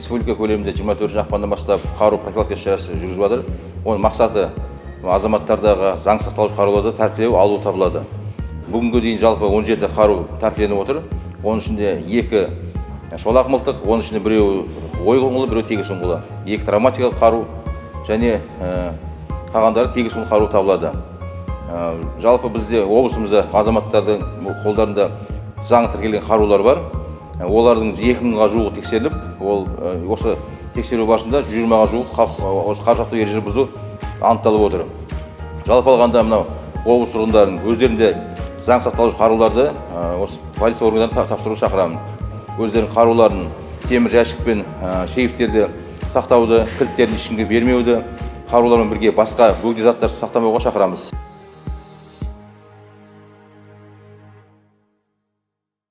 республика көлемінде 24 ақпаннан бастап қару профилактика шарасы жүргізіп жатыр. Оның мақсаты азаматтардағы заң сақталушы қаруларды тәркілеу алу табылады. Бүгінгі дейін жалпы 17 қару тәркіленіп отыр. Оның ішінде 2 шолақ мылтық, оның ішінде біреуі ой ұңғылы, біреуі тегіс ұңғылы. 2 травматикалық қару және қалғандары тегіс ұңғылы қару табылады. Жалпы бізде облысымызда азаматтардың қолдарында заң тіркелген қарулар бар. Олардың 2000-ға жуығы тексеріліп, осы тексеру барысында 120-ға жуық осы қару сақтау ережелерін бұзу анықталып отыр. Жалпы алғанда мынау облыс тұрғындарын өздерінде заң сақталушы қаруларды осы полиция органдарына тапсыру шақырамын. Өздерінің қаруларын темір жәшік пен сейфтерді сақтауды, кілттерін ешкімге бермеуді, қарулармен бірге басқа бөгде заттар сақтамауға шақырамыз.